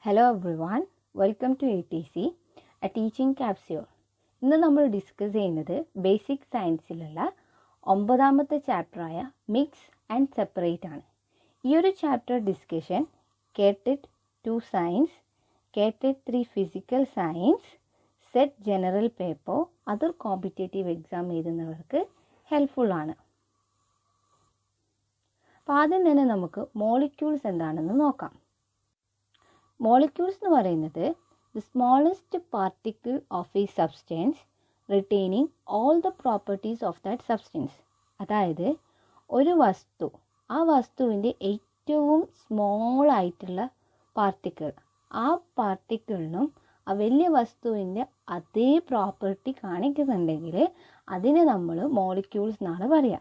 Hello everyone, welcome to ATC, a teaching capsule. ഇന്ന് നമ്മൾ discuss ചെയ്യുന്നത് ബേസിക് സയൻസിലുള്ള 9ാമത്തെ ചാപ്റ്ററായ മിക്സ് ആൻഡ് സെപ്പറേറ്റ് ആണ്. ഈ ഒരു ചാപ്റ്റർ ഡിസ്കഷൻ കേട്ടിട്ട് 2 സയൻസ്, കേട്ടിട്ട് 3 physical science, set general paper, other competitive exam എഴുതുന്നവർക്ക് ഹെൽപ്ഫുൾ ആണ്. അപ്പോൾ ആദ്യം തന്നെ നമുക്ക് മോളിക്യൂൾസ് എന്താണെന്ന് നോക്കാം. മോളിക്യൂൾസ് എന്ന് പറയുന്നത് the smallest particle of a substance retaining all the properties of that substance. അതായത് ഒരു വസ്തു, ആ വസ്തുവിൻ്റെ ഏറ്റവും സ്മോൾ ആയിട്ടുള്ള പാർട്ടിക്കിൾ, ആ പാർട്ടിക്കിളിനും ആ വലിയ വസ്തുവിൻ്റെ അതേ പ്രോപ്പർട്ടി കാണിക്കുന്നുണ്ടെങ്കിൽ അതിനെ നമ്മൾ മോളിക്യൂൾസ് എന്നാണ് പറയുക.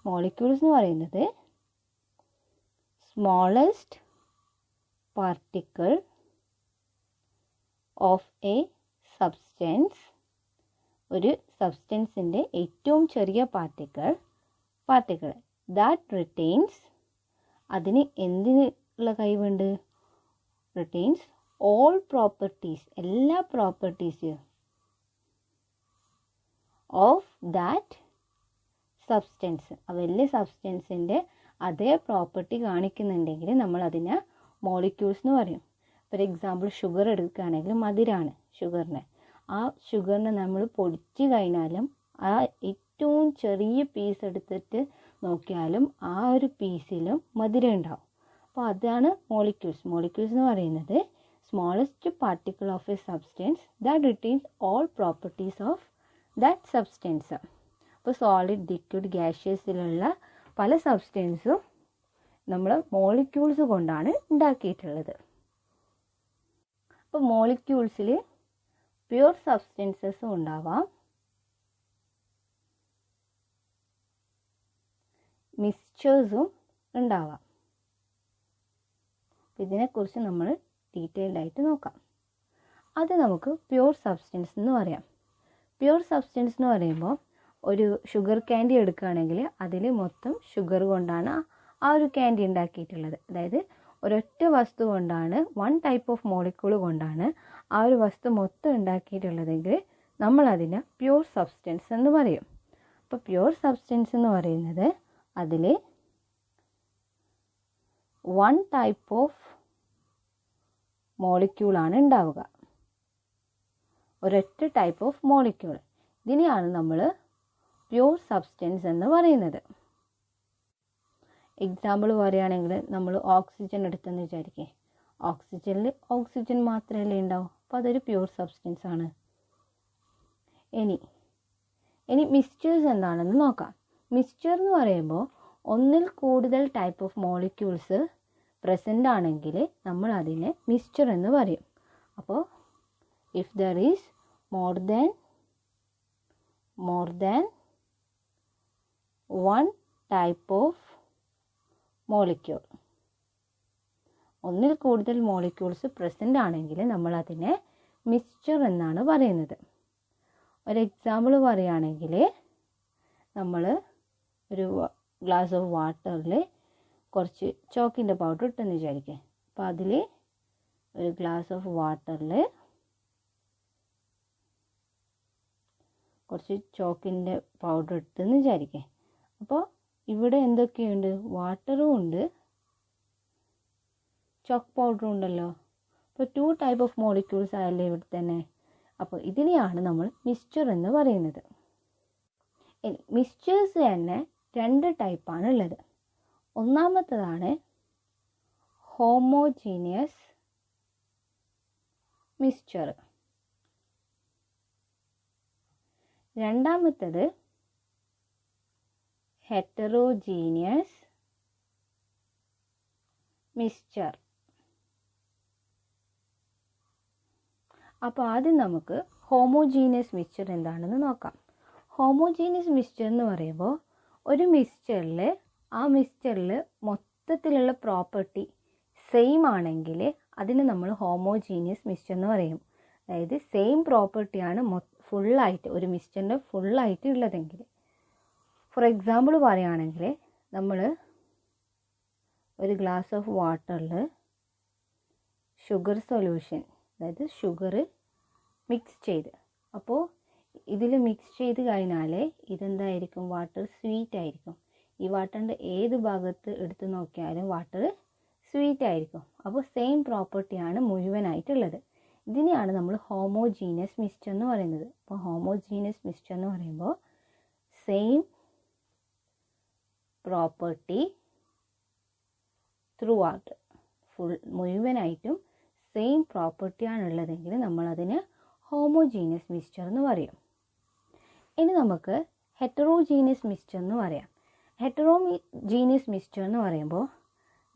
മോളിക്യൂൾസ് എന്ന് പറയുന്നത് smallest particle of a substance, ഒരു സബ്സ്റ്റൻസിൻ്റെ ഏറ്റവും ചെറിയ പാർട്ടിക്കിൾ ദാറ്റ് റിറ്റെയിൻസ്, അതിന് എന്തിനുള്ള കഴിവുണ്ട്? റിറ്റെയിൻസ് ഓൾ പ്രോപ്പർട്ടീസ്, എല്ലാ പ്രോപ്പർട്ടീസ് ഓഫ് ദാറ്റ് സബ്സ്റ്റൻസ്, ആ വലിയ സബ്സ്റ്റൻസിൻ്റെ അതേ പ്രോപ്പർട്ടി കാണിക്കുന്നുണ്ടെങ്കിൽ നമ്മൾ അതിനെ മോളിക്യൂൾസ് എന്ന് പറയും. ഫോർ എക്സാമ്പിൾ ഷുഗർ എടുക്കുകയാണെങ്കിൽ മധുരമാണ് ഷുഗറിന്. ആ ഷുഗറിനെ നമ്മൾ പൊടിച്ച് കഴിഞ്ഞാലും ആ ഏറ്റവും ചെറിയ പീസ് എടുത്തിട്ട് നോക്കിയാലും ആ ഒരു പീസിലും മധുരം ഉണ്ടാവും. അപ്പോൾ അതാണ് മോളിക്യൂൾസ്. മോളിക്യൂൾസ് എന്ന് പറയുന്നത് smallest particle of a substance that retains all properties of that substance. അപ്പോൾ സോളിഡ്, ലിക്വിഡ്, ഗ്യാഷ്യസിലുള്ള പല സബ്സ്റ്റൻസും നമ്മൾ മോളിക്യൂൾസ് കൊണ്ടാണ് ഉണ്ടാക്കിയിട്ടുള്ളത്. അപ്പോൾ മോളിക്യൂൾസിൽ പ്യുവർ സബ്സ്റ്റൻസസും ഉണ്ടാവാം, മിക്സ്ചേഴ്സും ഉണ്ടാവാം. ഇതിനെക്കുറിച്ച് നമ്മൾ ഡീറ്റെയിൽഡ് ആയിട്ട് നോക്കാം. അത് നമുക്ക് പ്യുവർ സബ്സ്റ്റൻസ് എന്ന് പറയാം. പ്യുവർ സബ്സ്റ്റൻസ് എന്ന് പറയുമ്പോൾ ഒരു ഷുഗർ ക്യാൻഡി എടുക്കുകയാണെങ്കിൽ അതിൽ മൊത്തം ഷുഗർ കൊണ്ടാണ് ആ ഒരു ക്യാൻഡി ഉണ്ടാക്കിയിട്ടുള്ളത്. അതായത് ഒരൊറ്റ വസ്തു കൊണ്ടാണ്, വൺ ടൈപ്പ് ഓഫ് മോളിക്യൂൾ കൊണ്ടാണ് ആ ഒരു വസ്തു മൊത്തം ഉണ്ടാക്കിയിട്ടുള്ളതെങ്കിൽ നമ്മൾ അതിനെ പ്യുവർ സബ്സ്റ്റൻസ് എന്ന് പറയും. അപ്പോൾ പ്യുവർ സബ്സ്റ്റൻസ് എന്ന് പറയുന്നത് അതിൽ വൺ ടൈപ്പ് ഓഫ് മോളിക്യൂളാണ് ഉണ്ടാവുക, ഒരൊറ്റ ടൈപ്പ് ഓഫ് മോളിക്യൂൾ. ഇതിനെയാണ് നമ്മൾ പ്യുവർ സബ്സ്റ്റൻസ് എന്ന് പറയുന്നത്. എക്സാമ്പിൾ പറയുകയാണെങ്കിൽ നമ്മൾ ഓക്സിജൻ എടുത്തെന്ന് വിചാരിക്കേ, ഓക്സിജനിൽ ഓക്സിജൻ മാത്രമല്ലേ ഉണ്ടാവും, അപ്പോൾ അതൊരു പ്യുവർ സബ്സ്റ്റൻസ് ആണ്. ഇനി മിക്സ്ചേഴ്സ് എന്താണെന്ന് നോക്കാം. മിക്സ്ചർ എന്ന് പറയുമ്പോൾ ഒന്നിൽ കൂടുതൽ ടൈപ്പ് ഓഫ് മോളിക്യൂൾസ് പ്രസൻ്റ് ആണെങ്കിൽ നമ്മൾ അതിനെ മിക്സ്ചർ എന്ന് പറയും. അപ്പോൾ if there is more than one type of molecule, ഒന്നിൽ കൂടുതൽ മോളിക്യൂൾസ് പ്രസൻ്റ് ആണെങ്കിൽ നമ്മൾ അതിനെ മിക്സ്ചർ എന്നാണ് പറയുന്നത്. ഒരു എക്സാമ്പിൾ പറയുകയാണെങ്കിൽ നമ്മൾ ഒരു ഗ്ലാസ് ഓഫ് വാട്ടറിൽ കുറച്ച് ചോക്കിൻ്റെ പൗഡർ ഇട്ടെന്ന് വിചാരിക്കുക. അപ്പോൾ അതിൽ ഒരു ഗ്ലാസ് ഓഫ് വാട്ടറിൽ കുറച്ച് ചോക്കിൻ്റെ പൗഡർ ഇട്ടെന്ന് വിചാരിക്കുക. അപ്പോൾ ഇവിടെ എന്തൊക്കെയുണ്ട്? വാട്ടറും ഉണ്ട്, ചോക്ക് പൗഡറും ഉണ്ടല്ലോ. അപ്പോൾ 2 ടൈപ്പ് ഓഫ് മോളിക്യൂൾസ് ആയല്ലേ ഇവിടെ തന്നെ. അപ്പോൾ ഇതിനെയാണ് നമ്മൾ മിക്സ്ചർ എന്ന് പറയുന്നത്. ഇനി മിക്സ്ചേഴ്സ് തന്നെ 2 ടൈപ്പാണ് ഉള്ളത്. ഒന്നാമത്തേതാണ് ഹോമോജീനിയസ് മിക്സ്ചർ, രണ്ടാമത്തേത് ഹെറ്ററോജീനിയസ് മിക്സ്ചർ. അപ്പോൾ ആദ്യം നമുക്ക് ഹോമോജീനിയസ് മിക്സ്ചർ എന്താണെന്ന് നോക്കാം. ഹോമോജീനിയസ് മിക്സ്ചർ എന്ന് പറയുമ്പോൾ ഒരു മിക്സ്ചറിൽ ആ മിക്സ്ചറിൽ മൊത്തത്തിലുള്ള പ്രോപ്പർട്ടി സെയിം ആണെങ്കിൽ അതിന് നമ്മൾ ഹോമോജീനിയസ് മിക്സ്ചർ എന്ന് പറയും. അതായത് സെയിം പ്രോപ്പർട്ടിയാണ് ഫുള്ളായിട്ട് ഒരു മിക്സ്ചറിൻ്റെ ഫുള്ളായിട്ട് ഉള്ളതെങ്കിൽ. ഫോർ എക്സാമ്പിൾ പറയുകയാണെങ്കിൽ നമ്മൾ ഒരു ഗ്ലാസ് ഓഫ് വാട്ടറിൽ ഷുഗർ സൊല്യൂഷൻ, അതായത് ഷുഗർ മിക്സ് ചെയ്ത്. അപ്പോൾ ഇതിൽ മിക്സ് ചെയ്ത് കഴിഞ്ഞാൽ ഇതെന്തായിരിക്കും, വാട്ടർ സ്വീറ്റ് ആയിരിക്കും. ഈ വാട്ടറിൻ്റെ ഏത് ഭാഗത്ത് എടുത്ത് നോക്കിയാലും വാട്ടർ സ്വീറ്റ് ആയിരിക്കും. അപ്പോൾ സെയിം പ്രോപ്പർട്ടിയാണ് മുഴുവനായിട്ടുള്ളത്. ഇതിനെയാണ് നമ്മൾ ഹോമോജീനിയസ് മിക്സ്ചർ എന്ന് പറയുന്നത്. അപ്പോൾ ഹോമോജീനിയസ് മിക്സ്ചർ എന്ന് പറയുമ്പോൾ സെയിം പ്രോപ്പർട്ടി ത്രൂ ഔട്ട്, മുഴുവനായിട്ടും സെയിം പ്രോപ്പർട്ടിയാണ് ഉള്ളതെങ്കിൽ നമ്മളതിന് ഹോമോജീനിയസ് മിക്സ്ചർ എന്ന് പറയും. ഇനി നമുക്ക് ഹെറ്ററോജീനിയസ് മിക്സ്ചർ എന്ന് പറയാം. ഹെറ്ററോജീനിയസ് മിക്സ്ചർ എന്ന് പറയുമ്പോൾ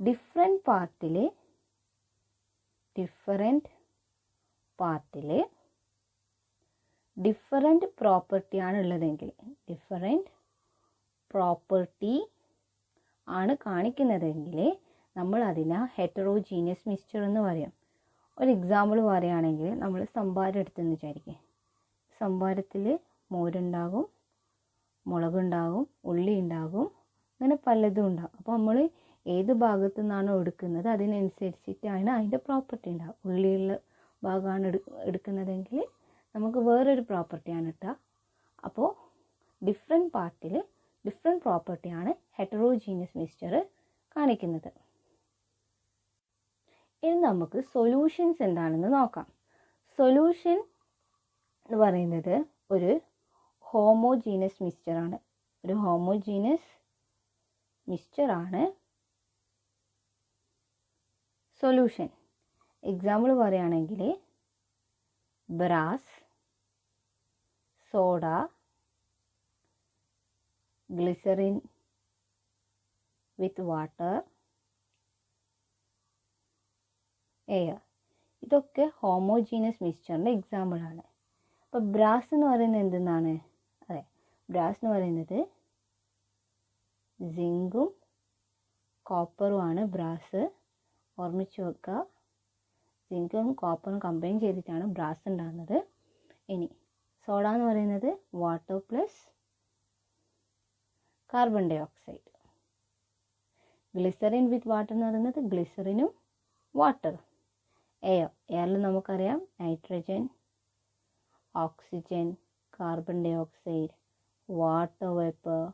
ഡിഫറെൻറ്റ് പാർട്ടിൽ ഡിഫറെൻറ്റ് പ്രോപ്പർട്ടിയാണ് ഉള്ളതെങ്കിൽ, ഡിഫറെൻറ്റ് പ്രോപ്പർട്ടി ആണ് കാണിക്കുന്നതെങ്കിൽ നമ്മൾ അതിനെ ഹെറ്ററോജീനിയസ് മിക്സ്ചർ എന്ന് പറയും. ഒരു എക്സാമ്പിൾ പറയുകയാണെങ്കിൽ നമ്മൾ സംഭാരം എടുത്തെന്ന് വിചാരിക്കുക. സംഭാരത്തിൽ മോരുണ്ടാകും, മുളകുണ്ടാകും, ഉള്ളി ഉണ്ടാകും, അങ്ങനെ പലതും ഉണ്ടാകും. അപ്പോൾ നമ്മൾ ഏത് ഭാഗത്തു നിന്നാണോ എടുക്കുന്നത് അതിനനുസരിച്ചിട്ടാണ് അതിൻ്റെ പ്രോപ്പർട്ടി ഉണ്ടാകും. ഉള്ളിയുള്ള ഭാഗമാണ് എടുക്കുന്നതെങ്കിൽ നമുക്ക് വേറൊരു പ്രോപ്പർട്ടിയാണ് കിട്ടുക. അപ്പോൾ ഡിഫറെൻറ്റ് പാർട്ടിൽ ഡിഫറെൻറ്റ് പ്രോപ്പർട്ടിയാണ് ഹെറ്ററോജീനിയസ് മിക്സ്ചർ കാണിക്കുന്നത്. ഇനി നമുക്ക് സൊല്യൂഷൻസ് എന്താണെന്ന് നോക്കാം. സൊല്യൂഷൻ എന്ന് പറയുന്നത് ഒരു ഹോമോജീനിയസ് മിക്സ്ചറാണ്. ഒരു ഹോമോജീനിയസ് മിക്സ്ചറാണ് സൊല്യൂഷൻ. എക്സാമ്പിൾ പറയുകയാണെങ്കിൽ brass, soda, glycerine with water, air, ഇതൊക്കെ ഹോമോജീനിയസ് മിക്സ്ചറിൻ്റെ എക്സാമ്പിളാണ്. അപ്പോൾ ബ്രാസ് എന്ന് പറയുന്നത് എന്തെന്നാണ്? അതെ, ബ്രാസ് എന്ന് പറയുന്നത് സിങ്കും കോപ്പറുമാണ് ബ്രാസ്. ഓർമ്മിച്ച് വെക്കുക, സിങ്കും കോപ്പറും കമ്പൈൻ ചെയ്തിട്ടാണ് ബ്രാസ് ഉണ്ടാകുന്നത്. ഇനി സോഡ എന്ന് പറയുന്നത് water plus carbon dioxide. Glycerine with water എന്ന് പറയുന്നത് ഗ്ലിസറിനും വാട്ടറും. എയറിൽ നമുക്കറിയാം nitrogen, oxygen, carbon dioxide, water vapour,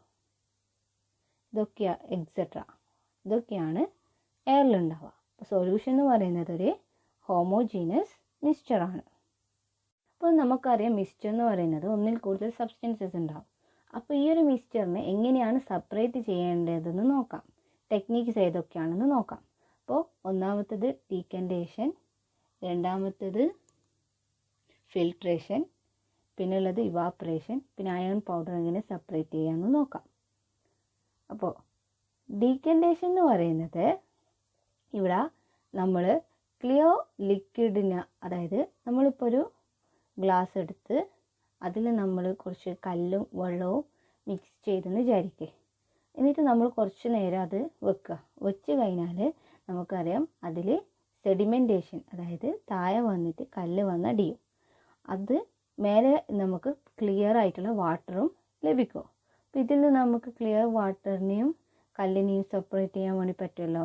ഇതൊക്കെയാണ് എയറിലുണ്ടാവുക. അപ്പോൾ സൊല്യൂഷൻ എന്ന് പറയുന്നത് ഒരു ഹോമോജീനിയസ് മിക്സ്ചറാണ്. അപ്പോൾ നമുക്കറിയാം മിക്സ്ചർ എന്ന് പറയുന്നത് ഒന്നിൽ കൂടുതൽ സബ്സ്റ്റൻസസ് ഉണ്ടാവും. അപ്പോൾ ഈ ഒരു മിക്സ്ചറിനെ എങ്ങനെയാണ് സെപ്പറേറ്റ് ചെയ്യേണ്ടതെന്ന് നോക്കാം. ടെക്നിക്സ് ഏതൊക്കെയാണെന്ന് നോക്കാം. അപ്പോൾ ഒന്നാമത്തേത് ഡീകൻറ്റേഷൻ, രണ്ടാമത്തേത് ഫിൽട്രേഷൻ, പിന്നെ ഉള്ളത് ഇവാപ്പറേഷൻ, പിന്നെ അയൺ പൗഡർ എങ്ങനെ സെപ്പറേറ്റ് ചെയ്യാമെന്ന് നോക്കാം. അപ്പോൾ ഡീകൻറ്റേഷൻ എന്ന് പറയുന്നത് ഇവിടെ നമ്മൾ ക്ലിയർ ലിക്വിഡിന്, അതായത് നമ്മളിപ്പോൾ ഒരു ഗ്ലാസ് എടുത്ത് അതിൽ നമ്മൾ കുറച്ച് കല്ലും വെള്ളവും മിക്സ് ചെയ്തെന്ന് വിചാരിക്കുക. എന്നിട്ട് നമ്മൾ കുറച്ച് നേരം അത് വെച്ച് കഴിഞ്ഞാൽ നമുക്കറിയാം അതിൽ സെഡിമെൻറ്റേഷൻ, അതായത് താഴെ വന്നിട്ട് കല്ല് വന്നടിയും. അത് മേലെ നമുക്ക് ക്ലിയർ ആയിട്ടുള്ള വാട്ടറും ലഭിക്കും. അപ്പോൾ ഇതിൽ നിന്ന് നമുക്ക് ക്ലിയർ വാട്ടറിനെയും കല്ലിനെയും സെപ്പറേറ്റ് ചെയ്യാൻ വേണ്ടി പറ്റുമല്ലോ.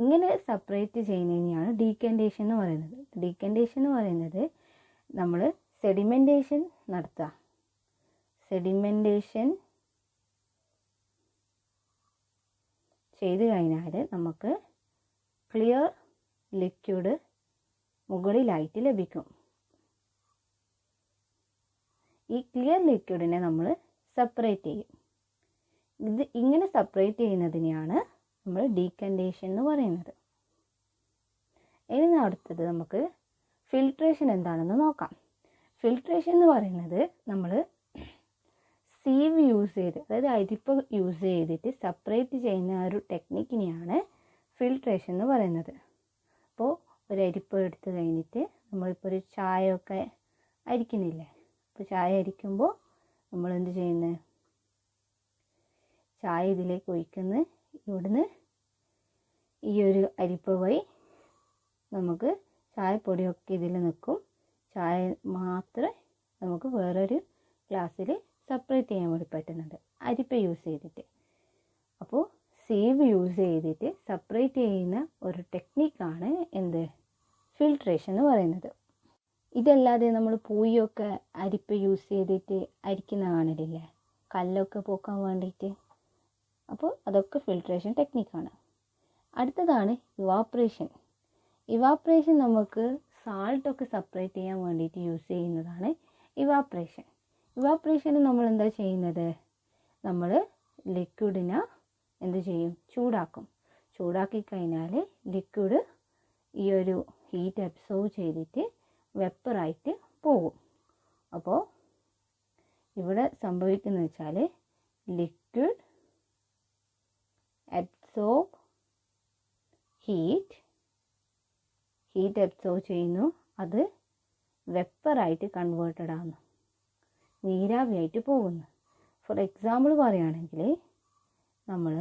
ഇങ്ങനെ സെപ്പറേറ്റ് ചെയ്യുന്നതിനെയാണ് ഡീകൻറ്റേഷൻ എന്ന് പറയുന്നത്. ഡീകൻറ്റേഷൻ എന്ന് പറയുന്നത് നമ്മൾ സെഡിമെൻറ്റേഷൻ നടത്തുക. സെഡിമെൻറ്റേഷൻ ചെയ്ത് കഴിഞ്ഞാൽ നമുക്ക് ക്ലിയർ ലിക്വിഡ് മുകളിലായിട്ട് ലഭിക്കും. ഈ ക്ലിയർ ലിക്വിഡിനെ നമ്മൾ സെപ്പറേറ്റ് ചെയ്യും. ഇങ്ങനെ സെപ്പറേറ്റ് ചെയ്യുന്നതിനെയാണ് നമ്മൾ ഡീകൻറ്റേഷൻ എന്ന് പറയുന്നത്. ഇനി അടുത്തത് നമുക്ക് ഫിൽട്രേഷൻ എന്താണെന്ന് നോക്കാം. ഫിൽട്രേഷൻ എന്ന് പറയുന്നത് നമ്മൾ സീവ് യൂസ് ചെയ്ത്, അതായത് അരിപ്പ യൂസ് ചെയ്തിട്ട് സെപ്പറേറ്റ് ചെയ്യുന്ന ഒരു ടെക്നിക്കിനെയാണ് ഫിൽട്രേഷൻ എന്ന് പറയുന്നത്. അപ്പോൾ ഒരു അരിപ്പ എടുത്ത് കഴിഞ്ഞിട്ട് നമ്മളിപ്പോൾ ഒരു ചായയൊക്കെ അരിക്കുന്നില്ലേ, അപ്പോൾ ചായ അരിക്കുമ്പോൾ നമ്മൾ എന്ത് ചെയ്യുന്നത്, ചായ ഇതിലേക്ക് ഒഴിക്കുന്ന, ഇവിടുന്ന് ഈ ഒരു അരിപ്പ വഴി നമുക്ക് ചായപ്പൊടിയൊക്കെ ഇതിൽ നിൽക്കും. ചായ മാത്രമേ നമുക്ക് വേറൊരു ഗ്ലാസ്സിൽ സെപ്പറേറ്റ് ചെയ്യാൻ വേണ്ടി പറ്റുന്നുണ്ട് അരിപ്പ യൂസ് ചെയ്തിട്ട്. അപ്പോൾ സീവ് യൂസ് ചെയ്തിട്ട് സെപ്പറേറ്റ് ചെയ്യുന്ന ഒരു ടെക്നിക്കാണ് എന്ത്, ഫിൽട്രേഷൻ എന്ന് പറയുന്നത്. ഇതല്ലാതെ നമ്മൾ പൂയൊക്കെ അരിപ്പ് യൂസ് ചെയ്തിട്ട് അരിക്കുന്ന കാണലില്ലേ, കല്ലൊക്കെ പോക്കാൻ വേണ്ടിയിട്ട്. അപ്പോൾ അതൊക്കെ ഫിൽട്രേഷൻ ടെക്നിക്കാണ്. അടുത്തതാണ് ഇവാപ്രേഷൻ. ഇവാപ്രേഷൻ നമുക്ക് സാൾട്ടൊക്കെ സെപ്പറേറ്റ് ചെയ്യാൻ വേണ്ടിയിട്ട് യൂസ് ചെയ്യുന്നതാണ് ഇവാപ്രേഷൻ. ഇവാപ്രേഷന് നമ്മൾ എന്താ ചെയ്യുന്നത്, നമ്മൾ ലിക്വിഡിനെ എന്ത് ചെയ്യും, ചൂടാക്കും. ചൂടാക്കി കഴിഞ്ഞാൽ ലിക്വിഡ് ഈ ഒരു ഹീറ്റ് അബ്സോർവ് ചെയ്തിട്ട് വെപ്പറായിട്ട് പോകും. അപ്പോൾ ഇവിടെ സംഭവിക്കുന്നത് വെച്ചാൽ ലിക്വിഡ് അബ്സോർബ് ഹീറ്റ് അബ്സോർവ് ചെയ്യുന്നു, അത് വെപ്പറായിട്ട് കൺവേർട്ടഡ് ആകുന്നു, നീരാവിയായിട്ട് പോകുന്നു. ഫോർ എക്സാമ്പിൾ പറയുകയാണെങ്കിൽ നമ്മൾ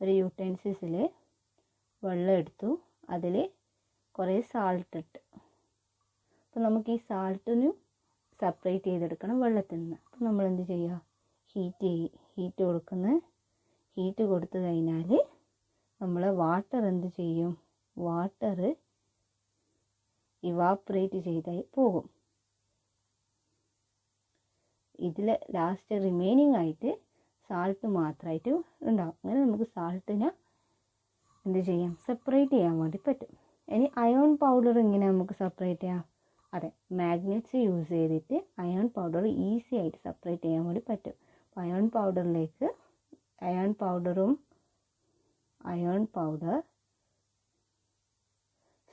ഒരു യൂട്ടൻസിൽസിൽ വെള്ളം എടുത്തു, അതിൽ കുറേ സാൾട്ട് ഇട്ട്. അപ്പോൾ നമുക്ക് ഈ സാൾട്ടിന് സെപ്പറേറ്റ് ചെയ്തെടുക്കണം വെള്ളത്തിൽ നിന്ന്. അപ്പോൾ നമ്മൾ എന്ത് ചെയ്യുക, ഹീറ്റ് കൊടുത്തു കഴിഞ്ഞാൽ നമ്മൾ വാട്ടർ എന്ത് ചെയ്യും, വാട്ടർ ഇവാപ്രേറ്റ് ചെയ്തായി പോകും. ഇതിൽ ലാസ്റ്റ് റിമൈനിങ് ആയിട്ട് സാൾട്ട് മാത്രമായിട്ട് ഉണ്ടാവും. അങ്ങനെ നമുക്ക് സാൾട്ടിനെ എന്ത് ചെയ്യാം, സെപ്പറേറ്റ് ചെയ്യാൻ വേണ്ടി പറ്റും. ഇനി അയോൺ പൗഡർ ഇങ്ങനെ നമുക്ക് സെപ്പറേറ്റ് ചെയ്യാം. അതെ, മാഗ്നറ്റ്സ് യൂസ് ചെയ്തിട്ട് അയോൺ പൗഡർ ഈസി ആയിട്ട് സെപ്പറേറ്റ് ചെയ്യാൻ വേണ്ടി പറ്റും. അപ്പോൾ അയോൺ പൗഡർ,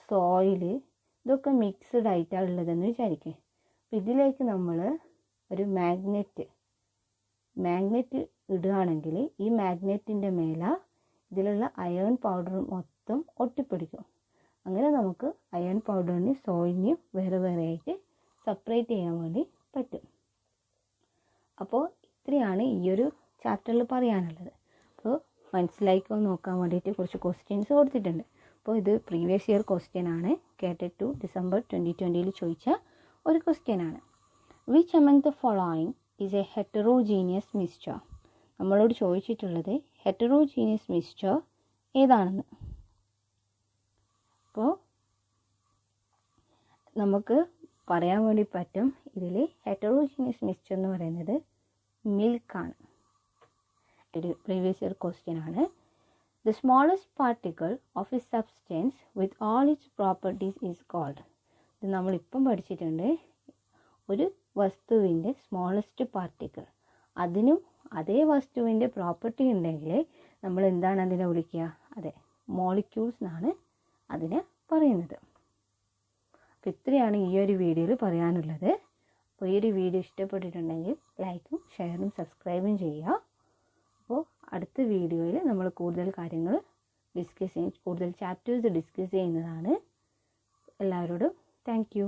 സോയിൽ, ഇതൊക്കെ മിക്സ്ഡ് ആയിട്ടാണ് ഉള്ളതെന്ന് വിചാരിക്കുക. അപ്പോൾ ഇതിലേക്ക് നമ്മൾ ഒരു മാഗ്നറ്റ് ഇടുകയാണെങ്കിൽ ഈ മാഗ്നറ്റിൻ്റെ മേലെ ഇതിലുള്ള അയൺ പൗഡർ മൊത്തം ഒട്ടിപ്പിടിക്കും. അങ്ങനെ നമുക്ക് അയൺ പൗഡറിന് സോയിലിനെയും വേറെ ആയിട്ട് സെപ്പറേറ്റ് ചെയ്യാൻ വേണ്ടി പറ്റും. അപ്പോൾ ഇത്രയാണ് ഈ ഒരു ചാപ്റ്ററിൽ പറയാനുള്ളത്. അപ്പോൾ മനസ്സിലായിക്കോ നോക്കാൻ വേണ്ടിയിട്ട് കുറച്ച് ക്വസ്റ്റ്യൻസ് കൊടുത്തിട്ടുണ്ട്. അപ്പോൾ ഇത് പ്രീവിയസ് ഇയർ ക്വസ്റ്റ്യൻ ആണ്, കേട്ടറ്റ് 2 ഡിസംബർ 2020 ചോദിച്ച ഒരു ക്വസ്റ്റ്യൻ ആണ്. Which among the following is A heterogeneous mixture? നമ്മളോട് ചോദിച്ചിട്ടുള്ളത് ഹെറ്ററോജീനിയസ് മിക്സ്ചർ ഏതാണെന്ന്. അപ്പോൾ നമുക്ക് പറയാൻ വേണ്ടി പറ്റും, ഇതിൽ ഹെറ്ററോജീനിയസ് മിക്സ്ചർ എന്ന് പറയുന്നത് മിൽക്കാണ്. ഒരു പ്രീവിയസ് ഇയർ ക്വസ്റ്റ്യൻ ആണ്. The smallest particle of a substance with all its properties is called. ഇത് നമ്മളിപ്പം പഠിച്ചിട്ടുണ്ട്. ഒരു വസ്തുവിൻ്റെ സ്മോളസ്റ്റ് പാർട്ടിക്കിൾ, അതിനും അതേ വസ്തുവിൻ്റെ പ്രോപ്പർട്ടി ഉണ്ടെങ്കിൽ നമ്മൾ എന്താണ് അതിനെ വിളിക്കുക? അതെ, മോളിക്യൂൾസ് എന്നാണ് അതിനെ പറയുന്നത്. അപ്പോൾ ഇത്രയാണ് ഈ ഒരു വീഡിയോയിൽ പറയാനുള്ളത്. അപ്പോൾ ഈ ഒരു വീഡിയോ ഇഷ്ടപ്പെട്ടിട്ടുണ്ടെങ്കിൽ ലൈക്കും ഷെയറും സബ്സ്ക്രൈബും ചെയ്യുക. അപ്പോൾ അടുത്ത വീഡിയോയിൽ നമ്മൾ കൂടുതൽ കാര്യങ്ങൾ കൂടുതൽ ചാപ്റ്റേഴ്സ് ഡിസ്കസ് ചെയ്യുന്നതാണ്. എല്ലാവരോടും താങ്ക് യു.